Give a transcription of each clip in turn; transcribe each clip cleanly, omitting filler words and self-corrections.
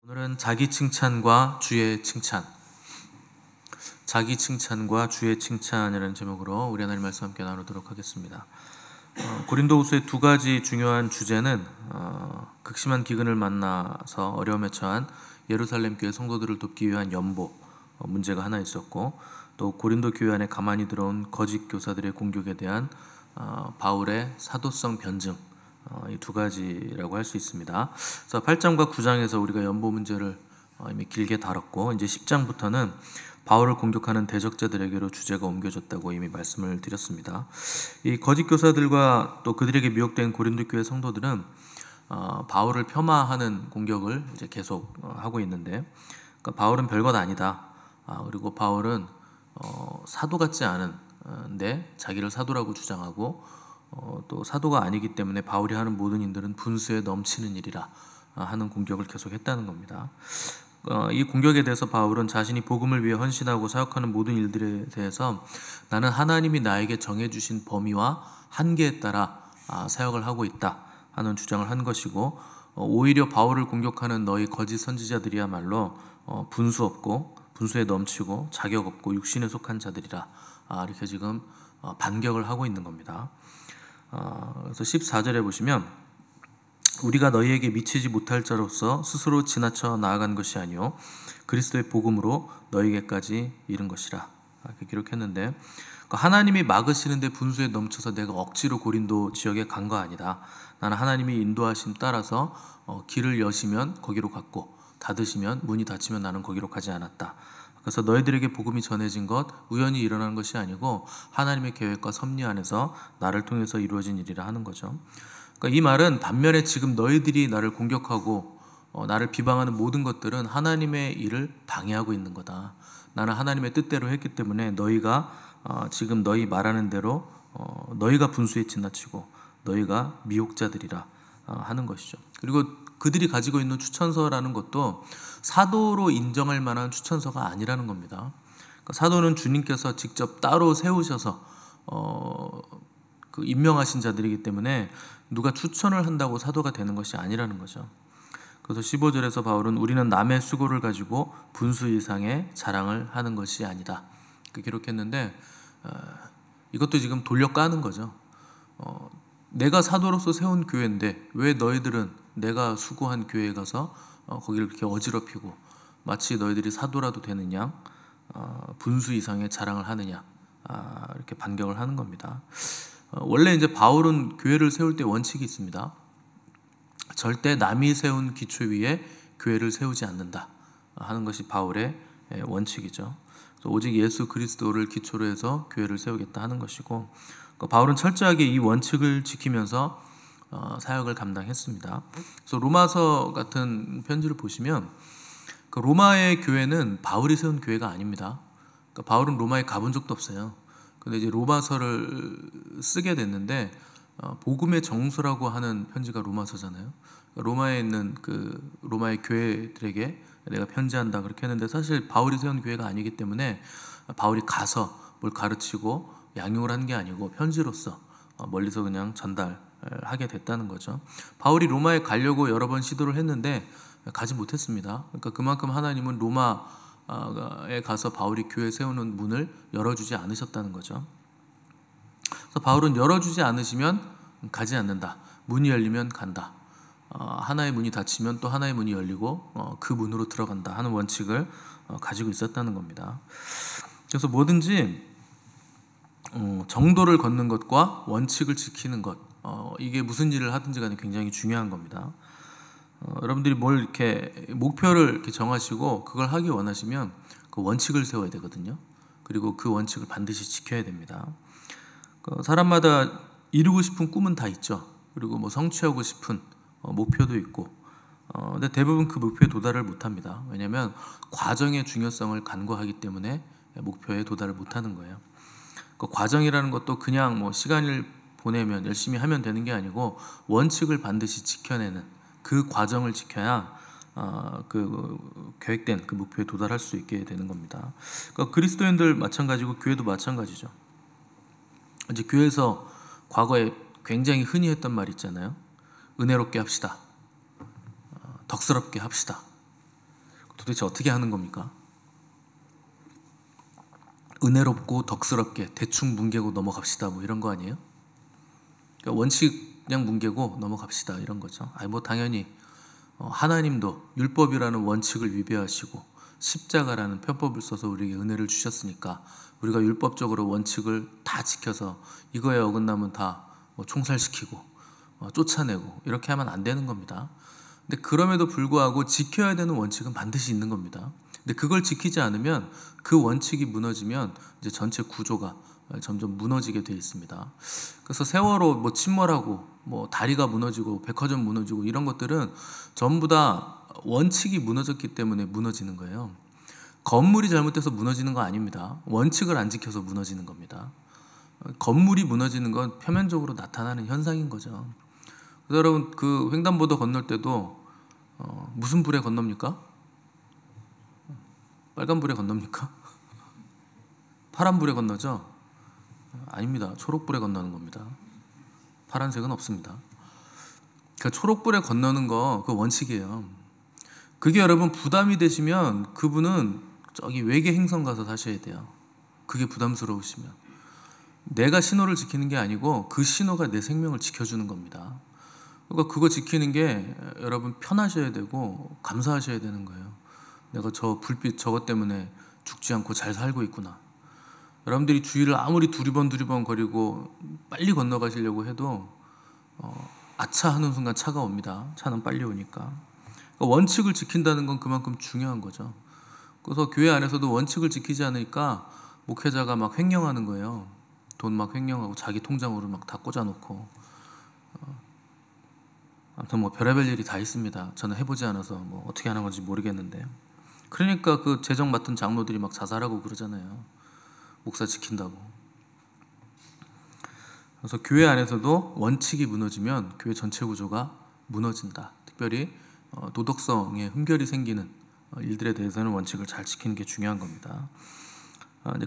오늘은 자기 칭찬과 주의 칭찬, 자기 칭찬과 주의 칭찬이라는 제목으로 우리 하나님 말씀 함께 나누도록 하겠습니다. 고린도후서의 두 가지 중요한 주제는 극심한 기근을 만나서 어려움에 처한 예루살렘 교회 성도들을 돕기 위한 연보 문제가 하나 있었고, 또 고린도 교회 안에 가만히 들어온 거짓 교사들의 공격에 대한 바울의 사도성 변증, 이 두 가지라고 할 수 있습니다. 그래서 8장과 9장에서 우리가 연보 문제를 이미 길게 다뤘고, 이제 10장부터는 바울을 공격하는 대적자들에게로 주제가 옮겨졌다고 이미 말씀을 드렸습니다. 이 거짓 교사들과 또 그들에게 미혹된 고린도 교회 성도들은 바울을 폄하하는 공격을 이제 계속 하고 있는데, 그러니까 바울은 별것 아니다. 그리고 바울은 사도 같지 않은데 자기를 사도라고 주장하고, 또 사도가 아니기 때문에 바울이 하는 모든 일들은 분수에 넘치는 일이라 하는 공격을 계속했다는 겁니다. 이 공격에 대해서 바울은 자신이 복음을 위해 헌신하고 사역하는 모든 일들에 대해서 나는 하나님이 나에게 정해주신 범위와 한계에 따라 사역을 하고 있다 하는 주장을 한 것이고, 오히려 바울을 공격하는 너희 거짓 선지자들이야말로 분수 없고 분수에 넘치고 자격 없고 육신에 속한 자들이라, 이렇게 지금 반격을 하고 있는 겁니다. 그래서 14절에 보시면, 우리가 너희에게 미치지 못할 자로서 스스로 지나쳐 나아간 것이 아니요 그리스도의 복음으로 너희에게까지 이른 것이라, 이렇게 기록했는데, 그러니까 하나님이 막으시는데 분수에 넘쳐서 내가 억지로 고린도 지역에 간 거 아니다. 나는 하나님이 인도하심 따라서 길을 여시면 거기로 갔고, 닫으시면 문이 닫히면 나는 거기로 가지 않았다. 그래서 너희들에게 복음이 전해진 것 우연히 일어난 것이 아니고 하나님의 계획과 섭리 안에서 나를 통해서 이루어진 일이라 하는 거죠. 그러니까 이 말은 반면에 지금 너희들이 나를 공격하고 나를 비방하는 모든 것들은 하나님의 일을 방해하고 있는 거다. 나는 하나님의 뜻대로 했기 때문에 너희가 지금 너희 말하는 대로 너희가 분수에 지나치고 너희가 미혹자들이라 하는 것이죠. 그리고 그들이 가지고 있는 추천서라는 것도 사도로 인정할 만한 추천서가 아니라는 겁니다. 그러니까 사도는 주님께서 직접 따로 세우셔서 임명하신 자들이기 때문에 누가 추천을 한다고 사도가 되는 것이 아니라는 거죠. 그래서 15절에서 바울은 우리는 남의 수고를 가지고 분수 이상의 자랑을 하는 것이 아니다, 기록했는데, 이것도 지금 돌려 까는 거죠. 내가 사도로서 세운 교회인데 왜 너희들은 내가 수고한 교회에 가서 거기를 그렇게 어지럽히고 마치 너희들이 사도라도 되는 양 분수 이상의 자랑을 하느냐, 이렇게 반격을 하는 겁니다. 원래 이제 바울은 교회를 세울 때 원칙이 있습니다. 절대 남이 세운 기초 위에 교회를 세우지 않는다 하는 것이 바울의 원칙이죠. 오직 예수 그리스도를 기초로 해서 교회를 세우겠다 하는 것이고, 바울은 철저하게 이 원칙을 지키면서 사역을 감당했습니다. 그래서 로마서 같은 편지를 보시면 그 로마의 교회는 바울이 세운 교회가 아닙니다. 그러니까 바울은 로마에 가본 적도 없어요. 근데 이제 로마서를 쓰게 됐는데, 복음의 정서라고 하는 편지가 로마서잖아요. 로마에 있는 그 로마의 교회들에게 내가 편지한다 그렇게 했는데, 사실 바울이 세운 교회가 아니기 때문에 바울이 가서 뭘 가르치고 양육을 한 게 아니고 편지로서 멀리서 그냥 전달하게 됐다는 거죠. 바울이 로마에 가려고 여러 번 시도를 했는데 가지 못했습니다. 그러니까 그만큼 하나님은 로마에 가서 바울이 교회 세우는 문을 열어주지 않으셨다는 거죠. 그래서 바울은 열어주지 않으시면 가지 않는다. 문이 열리면 간다. 하나의 문이 닫히면 또 하나의 문이 열리고 그 문으로 들어간다 하는 원칙을 가지고 있었다는 겁니다. 그래서 뭐든지 정도를 걷는 것과 원칙을 지키는 것, 이게 무슨 일을 하든지 간에 굉장히 중요한 겁니다. 여러분들이 뭘 이렇게 목표를 이렇게 정하시고 그걸 하기 원하시면 그 원칙을 세워야 되거든요. 그리고 그 원칙을 반드시 지켜야 됩니다. 사람마다 이루고 싶은 꿈은 다 있죠. 그리고 뭐 성취하고 싶은 목표도 있고, 근데 대부분 그 목표에 도달을 못합니다. 왜냐하면 과정의 중요성을 간과하기 때문에 목표에 도달을 못하는 거예요. 그 과정이라는 것도 그냥 뭐 시간을 보내면 열심히 하면 되는 게 아니고 원칙을 반드시 지켜내는 그 과정을 지켜야 그 계획된 그 목표에 도달할 수 있게 되는 겁니다. 그러니까 그리스도인들 마찬가지고 교회도 마찬가지죠. 이제 교회에서 과거에 굉장히 흔히 했던 말 있잖아요. 은혜롭게 합시다. 덕스럽게 합시다. 도대체 어떻게 하는 겁니까? 은혜롭고 덕스럽게 대충 뭉개고 넘어갑시다 뭐 이런 거 아니에요? 그러니까 원칙 그냥 뭉개고 넘어갑시다 이런 거죠. 뭐 당연히 하나님도 율법이라는 원칙을 위배하시고 십자가라는 편법을 써서 우리에게 은혜를 주셨으니까 우리가 율법적으로 원칙을 다 지켜서 이거에 어긋나면 다 총살시키고 쫓아내고 이렇게 하면 안 되는 겁니다. 근데 그럼에도 불구하고 지켜야 되는 원칙은 반드시 있는 겁니다. 근데 그걸 지키지 않으면 그 원칙이 무너지면 이제 전체 구조가 점점 무너지게 돼 있습니다. 그래서 세월호 침몰하고 다리가 무너지고 백화점 무너지고 이런 것들은 전부 다 원칙이 무너졌기 때문에 무너지는 거예요. 건물이 잘못돼서 무너지는 거 아닙니다. 원칙을 안 지켜서 무너지는 겁니다. 건물이 무너지는 건 표면적으로 나타나는 현상인 거죠. 그래서 여러분 그 횡단보도 건널 때도 무슨 불에 건넙니까? 빨간 불에 건넙니까? 파란 불에 건너죠? 아닙니다. 초록불에 건너는 겁니다. 파란색은 없습니다. 그 초록불에 건너는 거 그 원칙이에요. 그게 여러분 부담이 되시면 그분은 저기 외계 행성 가서 사셔야 돼요. 그게 부담스러우시면. 내가 신호를 지키는 게 아니고 그 신호가 내 생명을 지켜주는 겁니다. 그러니까 그거 지키는 게 여러분 편하셔야 되고 감사하셔야 되는 거예요. 내가 저 불빛 저것 때문에 죽지 않고 잘 살고 있구나. 여러분들이 주위를 아무리 두리번 거리고 빨리 건너가시려고 해도 아차 하는 순간 차가 옵니다. 차는 빨리 오니까. 그러니까 원칙을 지킨다는 건 그만큼 중요한 거죠. 그래서 교회 안에서도 원칙을 지키지 않으니까 목회자가 막 횡령하는 거예요. 돈 막 횡령하고 자기 통장으로 막 다 꽂아놓고. 아무튼 별의별 일이 다 있습니다. 저는 해보지 않아서 어떻게 하는 건지 모르겠는데. 그러니까 그 재정 맡은 장로들이 막 자살하고 그러잖아요. 목사 지킨다고. 그래서 교회 안에서도 원칙이 무너지면 교회 전체 구조가 무너진다. 특별히 도덕성에 흠결이 생기는 일들에 대해서는 원칙을 잘 지키는 게 중요한 겁니다.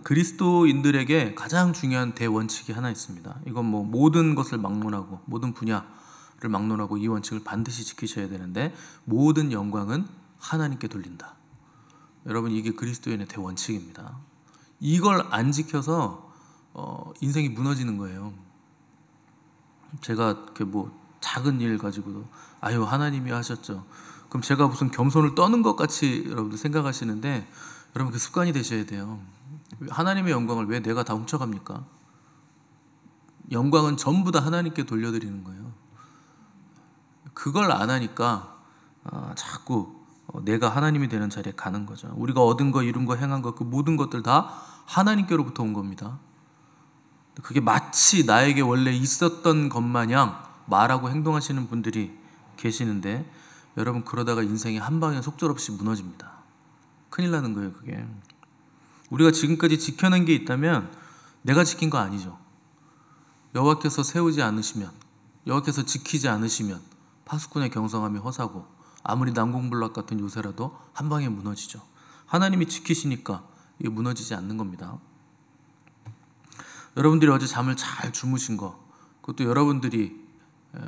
그리스도인들에게 가장 중요한 대원칙이 하나 있습니다. 이건 모든 것을 막론하고 모든 분야를 막론하고 이 원칙을 반드시 지키셔야 되는데 모든 영광은 하나님께 돌린다. 여러분 이게 그리스도인의 대원칙입니다. 이걸 안 지켜서 인생이 무너지는 거예요. 제가 이렇게 작은 일 가지고도 아유 하나님이 하셨죠. 그럼 제가 무슨 겸손을 떠는 것 같이 여러분들 생각하시는데 여러분 그 습관이 되셔야 돼요. 하나님의 영광을 왜 내가 다 훔쳐갑니까? 영광은 전부 다 하나님께 돌려드리는 거예요. 그걸 안 하니까 자꾸 내가 하나님이 되는 자리에 가는 거죠. 우리가 얻은 거, 이룬 거, 행한 거 그 모든 것들 다 하나님께로부터 온 겁니다. 그게 마치 나에게 원래 있었던 것 마냥 말하고 행동하시는 분들이 계시는데 여러분 그러다가 인생이 한 방에 속절없이 무너집니다. 큰일 나는 거예요. 그게 우리가 지금까지 지켜낸 게 있다면 내가 지킨 거 아니죠. 여호와께서 세우지 않으시면, 여호와께서 지키지 않으시면 파수꾼의 경성함이 허사고 아무리 난공불락 같은 요새라도 한 방에 무너지죠. 하나님이 지키시니까 이게 무너지지 않는 겁니다. 여러분들이 어제 잠을 잘 주무신 거, 그것도 여러분들이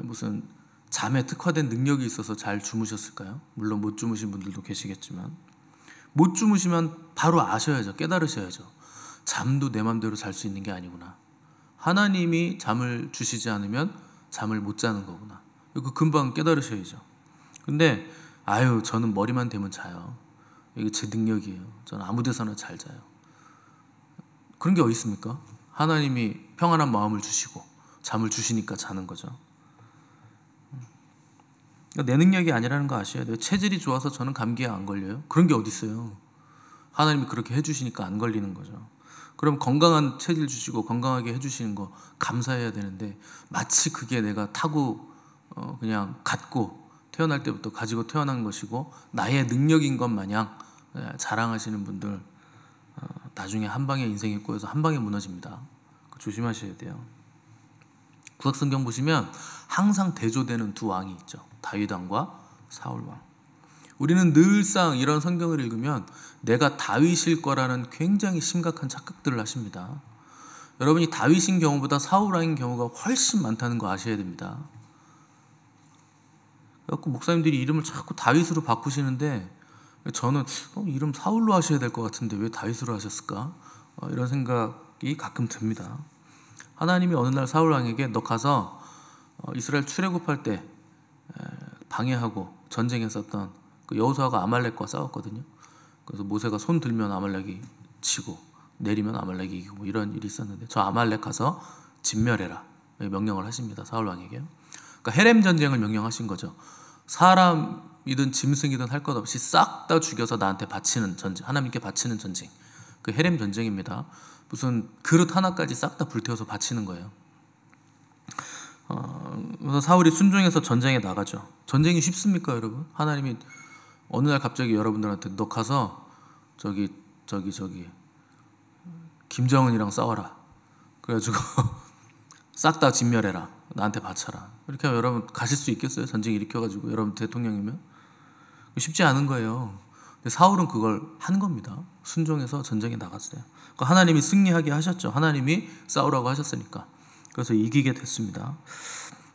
무슨 잠에 특화된 능력이 있어서 잘 주무셨을까요? 물론 못 주무신 분들도 계시겠지만 못 주무시면 바로 아셔야죠. 깨달으셔야죠. 잠도 내 맘대로 잘 수 있는 게 아니구나. 하나님이 잠을 주시지 않으면 잠을 못 자는 거구나. 이거 금방 깨달으셔야죠. 근데 저는 머리만 대면 자요. 이게 제 능력이에요. 저는 아무 데서나 잘 자요. 그런 게 어디 있습니까? 하나님이 평안한 마음을 주시고 잠을 주시니까 자는 거죠. 내 능력이 아니라는 거 아셔야 돼요. 체질이 좋아서 저는 감기에 안 걸려요. 그런 게 어디 있어요. 하나님이 그렇게 해주시니까 안 걸리는 거죠. 그럼 건강한 체질 주시고 건강하게 해주시는 거 감사해야 되는데 마치 그게 내가 타고 그냥 갖고 태어날 때부터 가지고 태어난 것이고 나의 능력인 것 마냥 자랑하시는 분들 나중에 한 방에 인생이 꼬여서 한 방에 무너집니다. 조심하셔야 돼요. 구약성경 보시면 항상 대조되는 두 왕이 있죠. 다윗 왕과 사울 왕. 우리는 늘상 이런 성경을 읽으면 내가 다윗일 거라는 굉장히 심각한 착각들을 하십니다. 여러분이 다윗인 경우보다 사울 왕인 경우가 훨씬 많다는 거 아셔야 됩니다. 그래서 목사님들이 이름을 자꾸 다윗으로 바꾸시는데 저는 이름 사울로 하셔야 될 것 같은데 왜 다윗으로 하셨을까? 이런 생각이 가끔 듭니다. 하나님이 어느 날 사울 왕에게 너 가서 이스라엘 출애굽할 때 방해하고 전쟁했었던 그 여호수아가 아말렉과 싸웠거든요. 그래서 모세가 손 들면 아말렉이 치고 내리면 아말렉이 이기고 뭐 이런 일이 있었는데 저 아말렉 가서 진멸해라 명령을 하십니다. 사울 왕에게. 그러니까 헤렘 전쟁을 명령하신 거죠. 사람이든 짐승이든 할 것 없이 싹 다 죽여서 나한테 바치는 전쟁, 하나님께 바치는 전쟁. 그 헤렘 전쟁입니다. 무슨 그릇 하나까지 싹 다 불태워서 바치는 거예요. 그래서 사울이 순종해서 전쟁에 나가죠. 전쟁이 쉽습니까, 여러분? 하나님이 어느 날 갑자기 여러분들한테 너 가서 저기 김정은이랑 싸워라. 그래가지고 싹 다 진멸해라. 나한테 바쳐라. 이렇게 하면 여러분 가실 수 있겠어요? 전쟁 일으켜가지고 여러분 대통령이면 쉽지 않은 거예요. 근데 사울은 그걸 한 겁니다. 순종해서 전쟁에 나갔어요. 그러니까 하나님이 승리하게 하셨죠. 하나님이 싸우라고 하셨으니까. 그래서 이기게 됐습니다.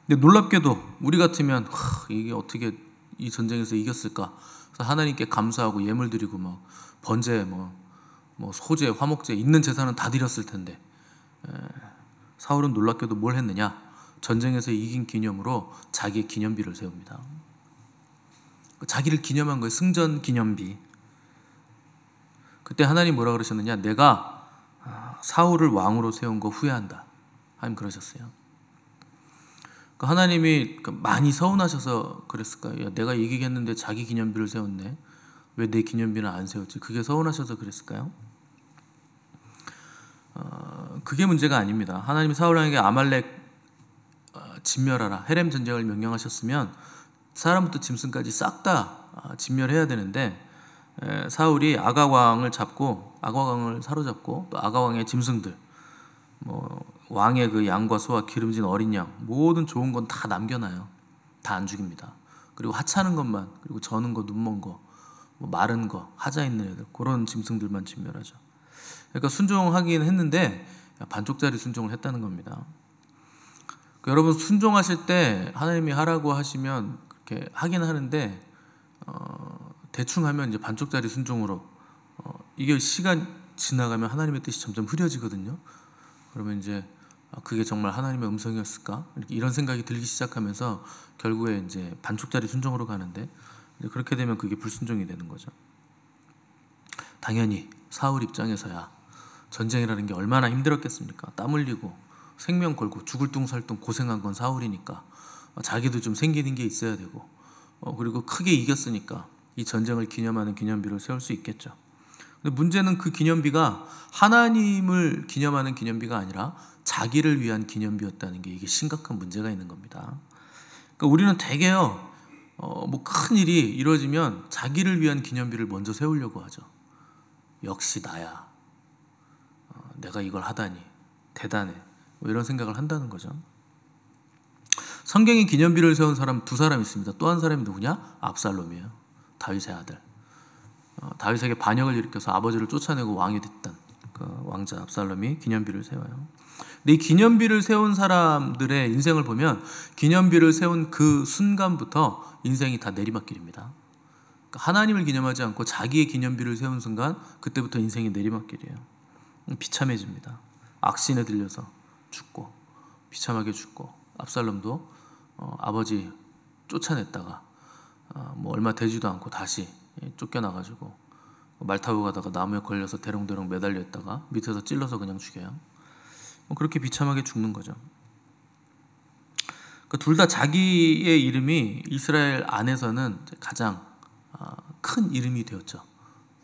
근데 놀랍게도 우리 같으면 이게 어떻게 이 전쟁에서 이겼을까? 그래서 하나님께 감사하고 예물 드리고 뭐 번제, 뭐 소제, 화목제 있는 재산은 다 드렸을 텐데 사울은 놀랍게도 뭘 했느냐? 전쟁에서 이긴 기념으로 자기의 기념비를 세웁니다. 자기를 기념한 거예요. 승전 기념비. 그때 하나님 뭐라 그러셨느냐? 내가 사울을 왕으로 세운 거 후회한다. 하나님 그러셨어요. 그러니까 하나님이 많이 서운하셔서 그랬을까요? 야, 내가 이기겠는데 자기 기념비를 세웠네. 왜 내 기념비는 안 세웠지? 그게 서운하셔서 그랬을까요? 그게 문제가 아닙니다. 하나님이 사울 왕에게 아말렉 진멸하라. 헤렘 전쟁을 명령하셨으면 사람부터 짐승까지 싹 다 진멸해야 되는데 사울이 아가왕을 사로잡고 또 아가왕의 짐승들 왕의 그 양과 소와 기름진 어린 양 모든 좋은 건 다 남겨놔요. 다 안 죽입니다. 그리고 하찮은 것만 그리고 저는 거 눈먼 거 마른 거 하자 있는 애들 그런 짐승들만 진멸하죠. 그러니까 순종하긴 했는데 반쪽짜리 순종을 했다는 겁니다. 그러니까 여러분 순종하실 때 하나님이 하라고 하시면 그렇게 하긴 하는데 대충 하면 이제 반쪽짜리 순종으로 이게 시간 지나가면 하나님의 뜻이 점점 흐려지거든요. 그러면 이제 그게 정말 하나님의 음성이었을까? 이런 생각이 들기 시작하면서 결국에 이제 반쪽짜리 순종으로 가는데 이제 그렇게 되면 그게 불순종이 되는 거죠. 당연히 사울 입장에서야 전쟁이라는 게 얼마나 힘들었겠습니까? 땀 흘리고 생명 걸고 죽을 둥살둥 고생한 건 사울이니까 자기도 좀 생기는 게 있어야 되고 그리고 크게 이겼으니까 이 전쟁을 기념하는 기념비를 세울 수 있겠죠. 근데 문제는 그 기념비가 하나님을 기념하는 기념비가 아니라 자기를 위한 기념비였다는 게 이게 심각한 문제가 있는 겁니다. 그러니까 우리는 되게요 큰 일이 이루어지면 자기를 위한 기념비를 먼저 세우려고 하죠. 역시 나야. 내가 이걸 하다니 대단해. 이런 생각을 한다는 거죠. 성경에 기념비를 세운 사람 두 사람 있습니다. 또 한 사람이 누구냐? 압살롬이에요. 다윗의 아들. 다윗에게 반역을 일으켜서 아버지를 쫓아내고 왕이 됐던 그 왕자 압살롬이 기념비를 세워요. 근데 이 기념비를 세운 사람들의 인생을 보면 기념비를 세운 그 순간부터 인생이 다 내리막길입니다. 그러니까 하나님을 기념하지 않고 자기의 기념비를 세운 순간 그때부터 인생이 내리막길이에요. 비참해집니다. 악신에 들려서 죽고 비참하게 죽고 압살롬도 아버지 쫓아냈다가 얼마 되지도 않고 다시 쫓겨나가지고 말 타고 가다가 나무에 걸려서 대롱대롱 매달려 있다가 밑에서 찔러서 그냥 죽여요. 그렇게 비참하게 죽는 거죠. 둘 다 자기의 이름이 이스라엘 안에서는 가장 큰 이름이 되었죠.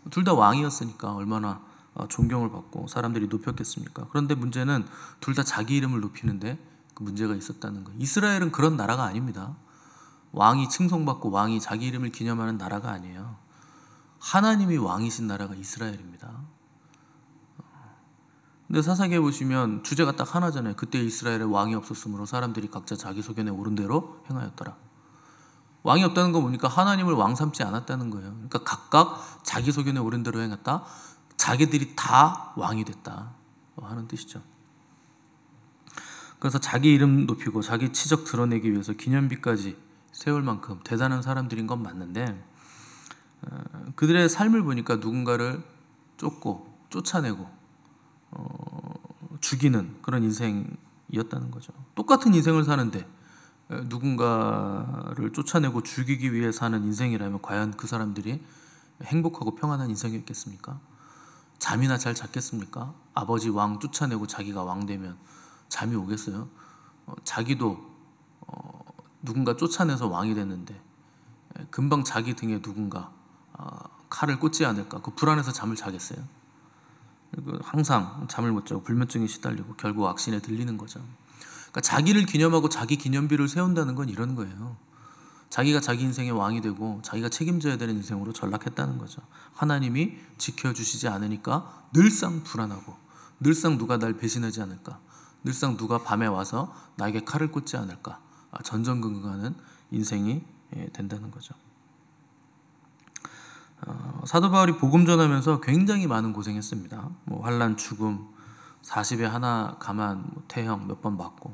둘 다 왕이었으니까 얼마나 존경을 받고 사람들이 높였겠습니까? 그런데 문제는 둘 다 자기 이름을 높이는데 그 문제가 있었다는 거예요. 이스라엘은 그런 나라가 아닙니다. 왕이 칭송받고 왕이 자기 이름을 기념하는 나라가 아니에요. 하나님이 왕이신 나라가 이스라엘입니다. 근데 사사기에 보시면 주제가 딱 하나잖아요. 그때 이스라엘에 왕이 없었으므로 사람들이 각자 자기 소견에 오른 대로 행하였더라. 왕이 없다는 건 뭡니까? 하나님을 왕 삼지 않았다는 거예요. 그러니까 각각 자기 소견에 오른 대로 행했다. 자기들이 다 왕이 됐다 하는 뜻이죠. 그래서 자기 이름 높이고 자기 치적 드러내기 위해서 기념비까지 세울 만큼 대단한 사람들인 건 맞는데 그들의 삶을 보니까 누군가를 쫓고 쫓아내고 죽이는 그런 인생이었다는 거죠. 똑같은 인생을 사는데 누군가를 쫓아내고 죽이기 위해 사는 인생이라면 과연 그 사람들이 행복하고 평안한 인생이었겠습니까? 잠이나 잘 잤겠습니까? 아버지 왕 쫓아내고 자기가 왕 되면 잠이 오겠어요? 자기도 누군가 쫓아내서 왕이 됐는데 금방 자기 등에 누군가 칼을 꽂지 않을까, 그 불안해서 잠을 자겠어요? 그리고 항상 잠을 못 자고 불면증에 시달리고 결국 악신에 들리는 거죠. 그러니까 자기를 기념하고 자기 기념비를 세운다는 건 이런 거예요. 자기가 자기 인생의 왕이 되고 자기가 책임져야 되는 인생으로 전락했다는 거죠. 하나님이 지켜주시지 않으니까 늘상 불안하고, 늘상 누가 날 배신하지 않을까, 늘상 누가 밤에 와서 나에게 칼을 꽂지 않을까, 전전긍긍하는 인생이 된다는 거죠. 사도 바울이 복음 전하면서 굉장히 많은 고생했습니다. 환난, 죽음, 40에 하나 가만, 태형 몇 번 맞고,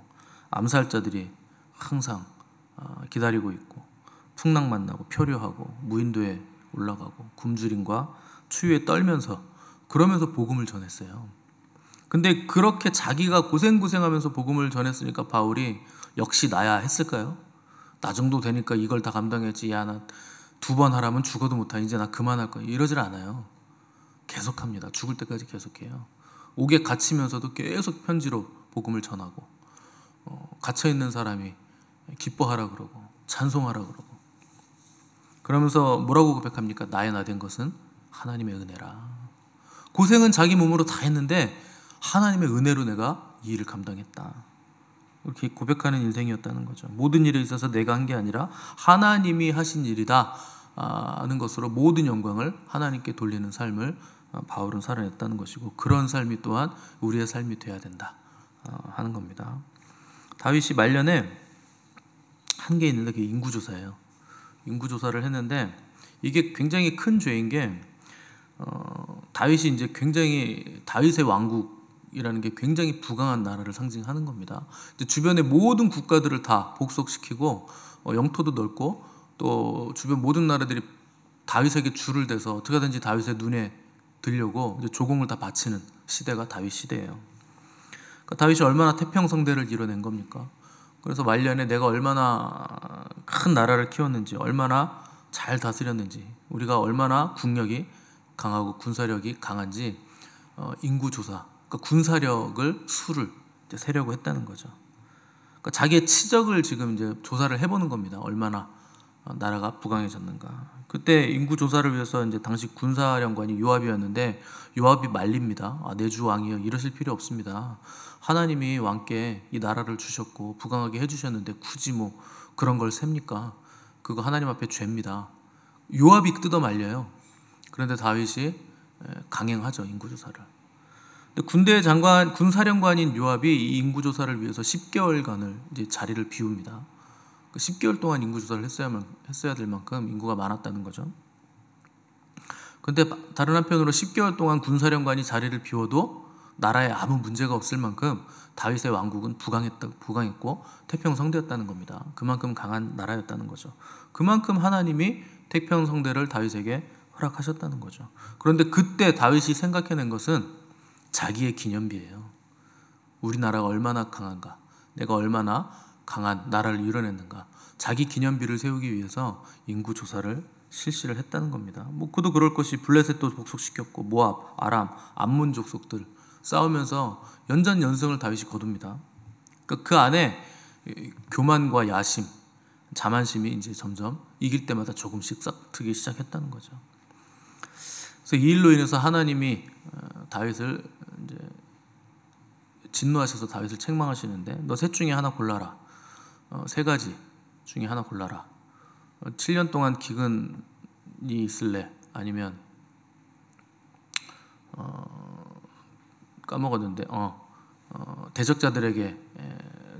암살자들이 항상 기다리고 있고, 풍랑 만나고 표류하고 무인도에 올라가고 굶주림과 추위에 떨면서, 그러면서 복음을 전했어요. 근데 그렇게 자기가 고생하면서 복음을 전했으니까 바울이 역시 나야 했을까요? 나 정도 되니까 이걸 다 감당했지, 야 나 2번 하라면 죽어도 못하, 이제 나 그만할 거야, 이러질 않아요. 계속합니다. 죽을 때까지 계속해요. 옥에 갇히면서도 계속 편지로 복음을 전하고, 갇혀있는 사람이 기뻐하라 그러고 찬송하라 그러고, 그러면서 뭐라고 고백합니까? 나의 나 된 것은 하나님의 은혜라. 고생은 자기 몸으로 다 했는데 하나님의 은혜로 내가 이 일을 감당했다, 이렇게 고백하는 인생이었다는 거죠. 모든 일에 있어서 내가 한 게 아니라 하나님이 하신 일이다 하는 것으로 모든 영광을 하나님께 돌리는 삶을 바울은 살아냈다는 것이고, 그런 삶이 또한 우리의 삶이 돼야 된다 하는 겁니다. 다윗이 말년에 한 게 있는데 그게 인구조사예요. 인구조사를 했는데 이게 굉장히 큰 죄인 게, 다윗이 이제 굉장히, 다윗의 왕국이라는 게 굉장히 부강한 나라를 상징하는 겁니다. 주변의 모든 국가들을 다 복속시키고 영토도 넓고, 또 주변 모든 나라들이 다윗에게 줄을 대서 어떻게 하든지 다윗의 눈에 들려고 이제 조공을 다 바치는 시대가 다윗 시대예요. 그러니까 다윗이 얼마나 태평성대를 이뤄낸 겁니까? 그래서 말년에 내가 얼마나 큰 나라를 키웠는지, 얼마나 잘 다스렸는지, 우리가 얼마나 국력이 강하고 군사력이 강한지 인구조사, 그러니까 군사력을 수를 이제 세려고 했다는 거죠. 그러니까 자기의 치적을 지금 이제 조사를 해보는 겁니다. 얼마나 나라가 부강해졌는가. 그때 인구조사를 위해서 이제 당시 군사령관이 요압이었는데, 요압이 말립니다. 내 주 왕이여, 이러실 필요 없습니다. 하나님이 왕께 이 나라를 주셨고 부강하게 해주셨는데 굳이 뭐 그런 걸 셉니까? 그거 하나님 앞에 죄입니다. 요압이 뜯어 말려요. 그런데 다윗이 강행하죠, 인구조사를. 근데 군대 장관, 군사령관인 요압이 이 인구조사를 위해서 10개월간을 이제 자리를 비웁니다. 10개월 동안 인구조사를 했어야 될 만큼 인구가 많았다는 거죠. 근데 다른 한편으로 10개월 동안 군사령관이 자리를 비워도 나라에 아무 문제가 없을 만큼 다윗의 왕국은 부강했고 태평성대였다는 겁니다. 그만큼 강한 나라였다는 거죠. 그만큼 하나님이 태평성대를 다윗에게 허락하셨다는 거죠. 그런데 그때 다윗이 생각해낸 것은 자기의 기념비예요. 우리나라가 얼마나 강한가, 내가 얼마나 강한 나라를 이뤄냈는가, 자기 기념비를 세우기 위해서 인구조사를 실시를 했다는 겁니다. 그도 그럴 것이 블레셋도 복속시켰고, 모압, 아람, 암몬 족속들 싸우면서 연전연승을 다윗이 거둡니다. 그러니까 그 안에 교만과 야심, 자만심이 이제 점점 이길 때마다 조금씩 싹트기 시작했다는 거죠. 그래서 이 일로 인해서 하나님이 다윗을 이제 진노하셔서 다윗을 책망하시는데, 너 셋 중에 하나 골라라. 3가지 중에 하나 골라라. 7년 동안 기근이 있을래? 아니면 까먹었는데 대적자들에게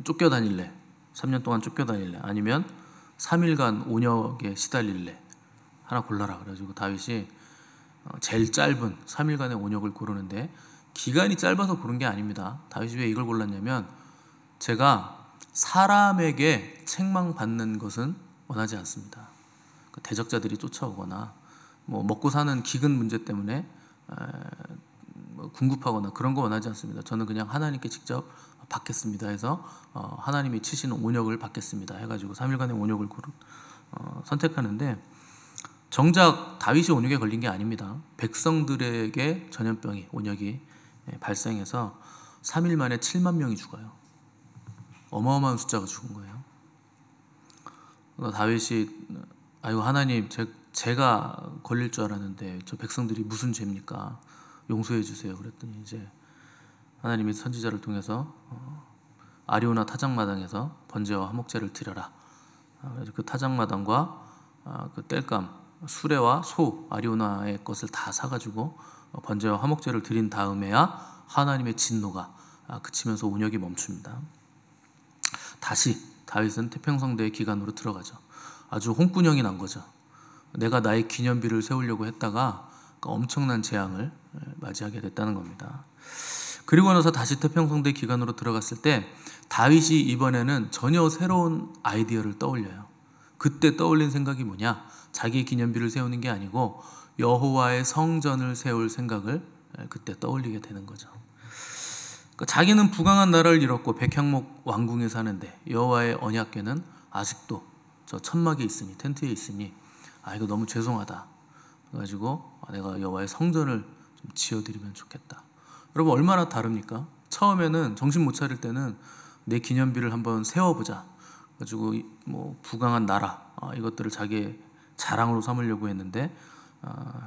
쫓겨다닐래? 3년 동안 쫓겨다닐래? 아니면 3일간 온역에 시달릴래? 하나 골라라. 그래가지고 다윗이 제일 짧은 3일간의 온역을 고르는데, 기간이 짧아서 고른 게 아닙니다. 다윗이 왜 이걸 골랐냐면, 제가 사람에게 책망받는 것은 원하지 않습니다. 대적자들이 쫓아오거나 뭐 먹고 사는 기근 문제 때문에 뭐 궁급하거나 그런 거 원하지 않습니다. 저는 그냥 하나님께 직접 받겠습니다 해서 하나님이 치시는 온역을 받겠습니다 해가지고 3일간의 온역을 선택하는데, 정작 다윗이 온역에 걸린 게 아닙니다. 백성들에게 전염병이, 온역이 발생해서 3일 만에 7만 명이 죽어요. 어마어마한 숫자가 죽은 거예요. 다윗이 아이고 하나님, 제가 걸릴 줄 알았는데 저 백성들이 무슨 죄입니까? 용서해 주세요. 그랬더니 이제 하나님이 선지자를 통해서 아리오나 타작마당에서 번제와 화목제를 드려라. 그래서 그 타작마당과 그 땔감 수레와 소 아리오나의 것을 다 사가지고 번제와 화목제를 드린 다음에야 하나님의 진노가 그치면서 온역이 멈춥니다. 다시 다윗은 태평성대의 기간으로 들어가죠. 아주 홍군형이 난 거죠. 내가 나의 기념비를 세우려고 했다가 엄청난 재앙을 맞이하게 됐다는 겁니다. 그리고 나서 다시 태평성대 기간으로 들어갔을 때 다윗이 이번에는 전혀 새로운 아이디어를 떠올려요. 그때 떠올린 생각이 뭐냐? 자기 기념비를 세우는 게 아니고 여호와의 성전을 세울 생각을 그때 떠올리게 되는 거죠. 자기는 부강한 나라를 잃었고 백향목 왕궁에 사는데 여호와의 언약궤는 아직도 저 천막에 있으니, 텐트에 있으니 이거 너무 죄송하다. 그래가지고 내가 여호와의 성전을 좀 지어드리면 좋겠다. 여러분 얼마나 다릅니까? 처음에는 정신 못 차릴 때는 내 기념비를 한번 세워보자. 가지고 뭐 부강한 나라 이것들을 자기의 자랑으로 삼으려고 했는데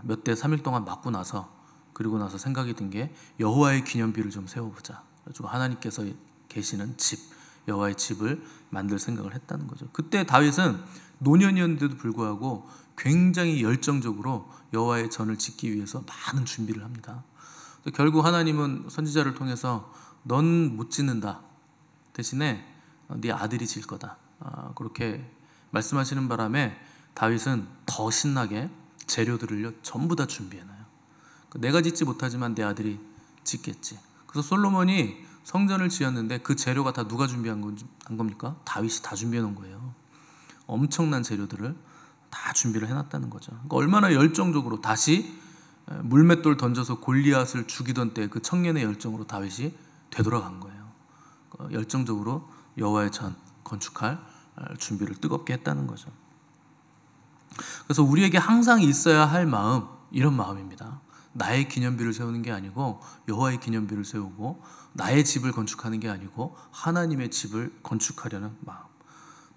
몇 대 3일 동안 맞고 나서, 그리고 나서 생각이 든 게 여호와의 기념비를 좀 세워보자. 그래가지고 하나님께서 계시는 집, 여호와의 집을 만들 생각을 했다는 거죠. 그때 다윗은 노년이었는데도 불구하고 굉장히 열정적으로 여호와의 전을 짓기 위해서 많은 준비를 합니다. 결국 하나님은 선지자를 통해서 넌 못 짓는다. 대신에 네 아들이 질 거다. 그렇게 말씀하시는 바람에 다윗은 더 신나게 재료들을 전부 다 준비해놔요. 내가 짓지 못하지만 내 아들이 짓겠지. 그래서 솔로몬이 성전을 지었는데 그 재료가 다 누가 준비한 겁니까? 다윗이 다 준비해 놓은 거예요. 엄청난 재료들을 다 준비를 해놨다는 거죠. 그러니까 얼마나 열정적으로 다시 물맷돌 던져서 골리앗을 죽이던 때 그 청년의 열정으로 다윗이 되돌아간 거예요. 열정적으로 여호와의 전 건축할 준비를 뜨겁게 했다는 거죠. 그래서 우리에게 항상 있어야 할 마음, 이런 마음입니다. 나의 기념비를 세우는 게 아니고 여호와의 기념비를 세우고, 나의 집을 건축하는 게 아니고 하나님의 집을 건축하려는 마음.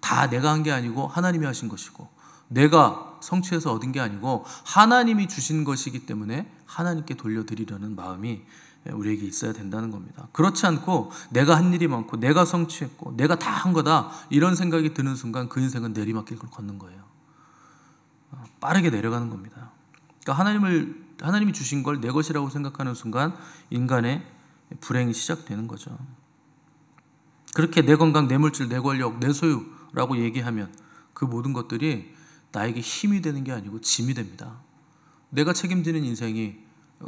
다 내가 한 게 아니고 하나님이 하신 것이고, 내가 성취해서 얻은 게 아니고 하나님이 주신 것이기 때문에 하나님께 돌려드리려는 마음이 우리에게 있어야 된다는 겁니다. 그렇지 않고 내가 한 일이 많고 내가 성취했고 내가 다 한 거다, 이런 생각이 드는 순간 그 인생은 내리막길을 걷는 거예요. 빠르게 내려가는 겁니다. 그러니까 하나님이 주신 걸 내 것이라고 생각하는 순간 인간의 불행이 시작되는 거죠. 그렇게 내 건강, 내 물질, 내 권력, 내 소유라고 얘기하면 그 모든 것들이 나에게 힘이 되는 게 아니고 짐이 됩니다. 내가 책임지는 인생이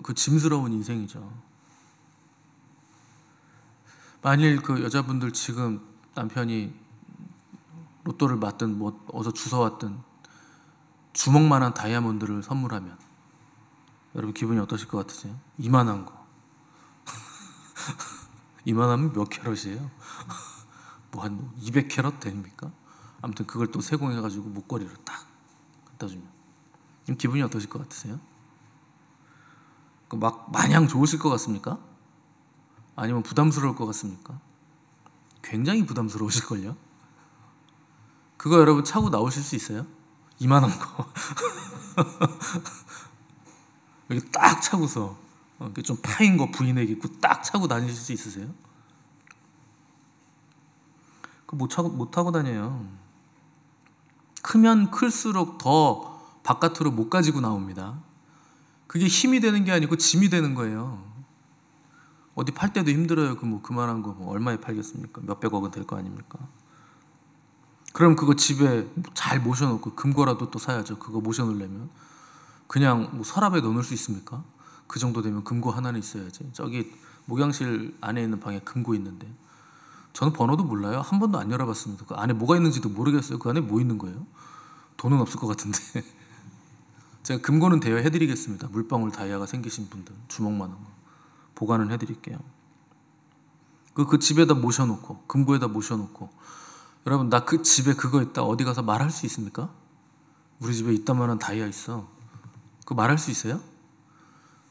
그 짐스러운 인생이죠. 만일 그 여자분들 지금 남편이 로또를 맞든 뭐 어디서 주워왔든 주먹만한 다이아몬드를 선물하면 여러분 기분이 어떠실 것 같으세요? 이만한 거. 이만하면 몇 캐럿이에요? 뭐 한 200캐럿 됩니까? 아무튼 그걸 또 세공해가지고 목걸이를 딱 갖다 주면 기분이 어떠실 것 같으세요? 막 마냥 좋으실 것 같습니까? 아니면 부담스러울 것 같습니까? 굉장히 부담스러우실걸요? 그거 여러분 차고 나오실 수 있어요? 이만한 거 여기 딱 차고서 좀 파인 거 부인에게 입고 딱 차고 다니실 수 있으세요? 못 타고 다녀요. 크면 클수록 더 바깥으로 못 가지고 나옵니다. 그게 힘이 되는 게 아니고 짐이 되는 거예요. 어디 팔 때도 힘들어요. 그만한 거 얼마에 팔겠습니까? 몇백억은 될 거 아닙니까? 그럼 그거 집에 잘 모셔놓고 금고라도 또 사야죠. 그거 모셔놓으려면 그냥 서랍에 넣어놓을 수 있습니까? 그 정도 되면 금고 하나는 있어야지. 저기 목양실 안에 있는 방에 금고 있는데 저는 번호도 몰라요. 한 번도 안 열어봤습니다. 그 안에 뭐가 있는지도 모르겠어요. 그 안에 뭐 있는 거예요? 돈은 없을 것 같은데 제가 금고는 대여해드리겠습니다. 물방울 다이아가 생기신 분들 주먹만한 거 보관은 해드릴게요. 그 집에다 모셔놓고 금고에다 모셔놓고 여러분 나 그 집에 그거 있다 어디 가서 말할 수 있습니까? 우리 집에 이따만한 다이아 있어. 그거 말할 수 있어요?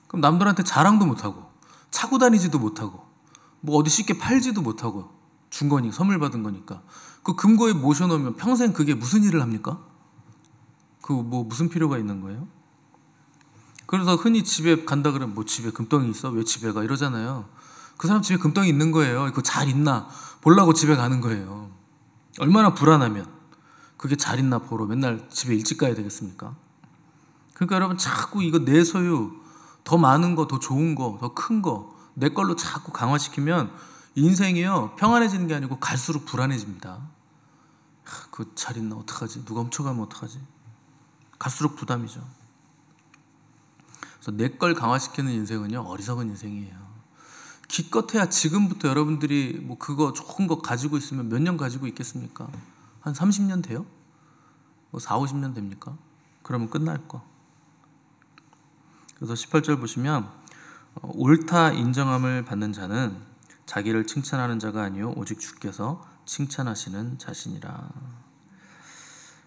그럼 남들한테 자랑도 못하고 차고 다니지도 못하고 뭐 어디 쉽게 팔지도 못하고 준 거니 선물 받은 거니까 그 금고에 모셔놓으면 평생 그게 무슨 일을 합니까? 그 뭐 무슨 필요가 있는 거예요? 그래서 흔히 집에 간다 그러면 뭐 집에 금덩이 있어? 왜 집에 가? 이러잖아요. 그 사람 집에 금덩이 있는 거예요. 그거 잘 있나 보려고 집에 가는 거예요. 얼마나 불안하면 그게 잘 있나 보러 맨날 집에 일찍 가야 되겠습니까? 그러니까 여러분 자꾸 이거 내 소유 더 많은 거, 더 좋은 거, 더 큰 거 내 걸로 자꾸 강화시키면 인생이요 평안해지는 게 아니고 갈수록 불안해집니다. 그거 잘 있나 어떡하지? 누가 훔쳐가면 어떡하지? 갈수록 부담이죠. 그래서 내 걸 강화시키는 인생은요 어리석은 인생이에요. 기껏해야 지금부터 여러분들이 뭐 그거 좋은 거 가지고 있으면 몇 년 가지고 있겠습니까? 한 30년 돼요? 뭐 4, 50년 됩니까? 그러면 끝날 거. 그래서 18절 보시면 옳다 인정함을 받는 자는 자기를 칭찬하는 자가 아니요 오직 주께서 칭찬하시는 자신이라.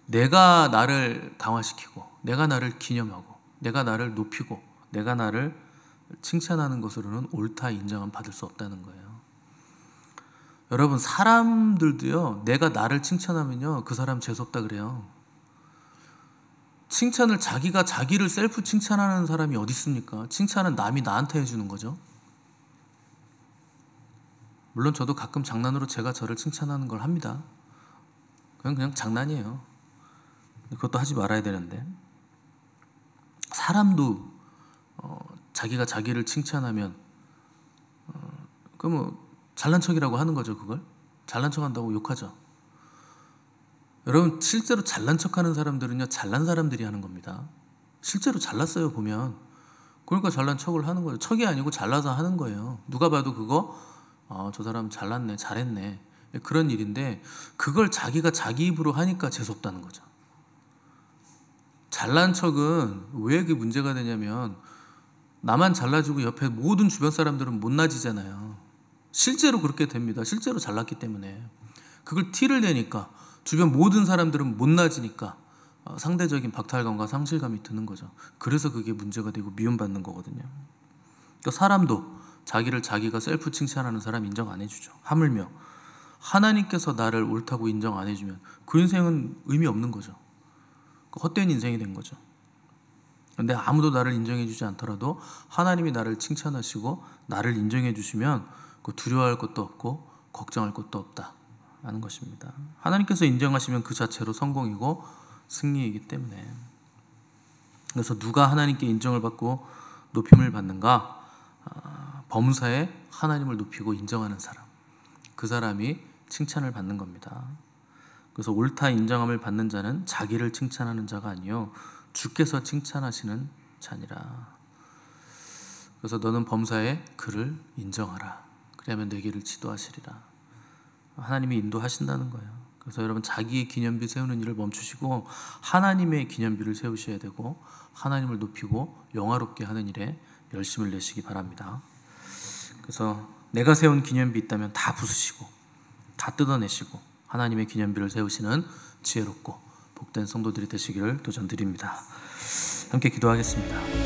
내가 나를 강화시키고 내가 나를 기념하고 내가 나를 높이고 내가 나를 칭찬하는 것으로는 옳다 인정함 받을 수 없다는 거예요. 여러분 사람들도요 내가 나를 칭찬하면요 그 사람 재수없다 그래요. 칭찬을 자기가 자기를 셀프 칭찬하는 사람이 어디 있습니까? 칭찬은 남이 나한테 해주는 거죠. 물론 저도 가끔 장난으로 제가 저를 칭찬하는 걸 합니다. 그냥 장난이에요. 그것도 하지 말아야 되는데 사람도 자기가 자기를 칭찬하면 그러면 잘난 척이라고 하는 거죠. 그걸 잘난 척한다고 욕하죠. 여러분 실제로 잘난 척하는 사람들은요 잘난 사람들이 하는 겁니다. 실제로 잘났어요 보면. 그러니까 잘난 척을 하는 거예요. 척이 아니고 잘나서 하는 거예요. 누가 봐도 그거 저 사람 잘났네 잘했네 그런 일인데 그걸 자기가 자기 입으로 하니까 재수없다는 거죠. 잘난 척은 왜 그게 문제가 되냐면 나만 잘나지고 옆에 모든 주변 사람들은 못나지잖아요. 실제로 그렇게 됩니다. 실제로 잘났기 때문에. 그걸 티를 내니까 주변 모든 사람들은 못나지니까 상대적인 박탈감과 상실감이 드는 거죠. 그래서 그게 문제가 되고 미움받는 거거든요. 그러니까 사람도 자기를 자기가 셀프 칭찬하는 사람 인정 안 해주죠. 하물며 하나님께서 나를 옳다고 인정 안 해주면 그 인생은 의미 없는 거죠. 헛된 인생이 된 거죠. 근데 아무도 나를 인정해 주지 않더라도 하나님이 나를 칭찬하시고 나를 인정해 주시면 두려워할 것도 없고 걱정할 것도 없다 하는 것입니다. 하나님께서 인정하시면 그 자체로 성공이고 승리이기 때문에. 그래서 누가 하나님께 인정을 받고 높임을 받는가? 범사에 하나님을 높이고 인정하는 사람, 그 사람이 칭찬을 받는 겁니다. 그래서 옳다 인정함을 받는 자는 자기를 칭찬하는 자가 아니요 주께서 칭찬하시는 자니라. 그래서 너는 범사에 그를 인정하라. 그러면 내 길을 지도하시리라. 하나님이 인도하신다는 거예요. 그래서 여러분 자기의 기념비 세우는 일을 멈추시고 하나님의 기념비를 세우셔야 되고 하나님을 높이고 영화롭게 하는 일에 열심을 내시기 바랍니다. 그래서 내가 세운 기념비 있다면 다 부수시고 다 뜯어내시고 하나님의 기념비를 세우시는 지혜롭고 복된 성도들이 되시기를 도전드립니다. 함께 기도하겠습니다.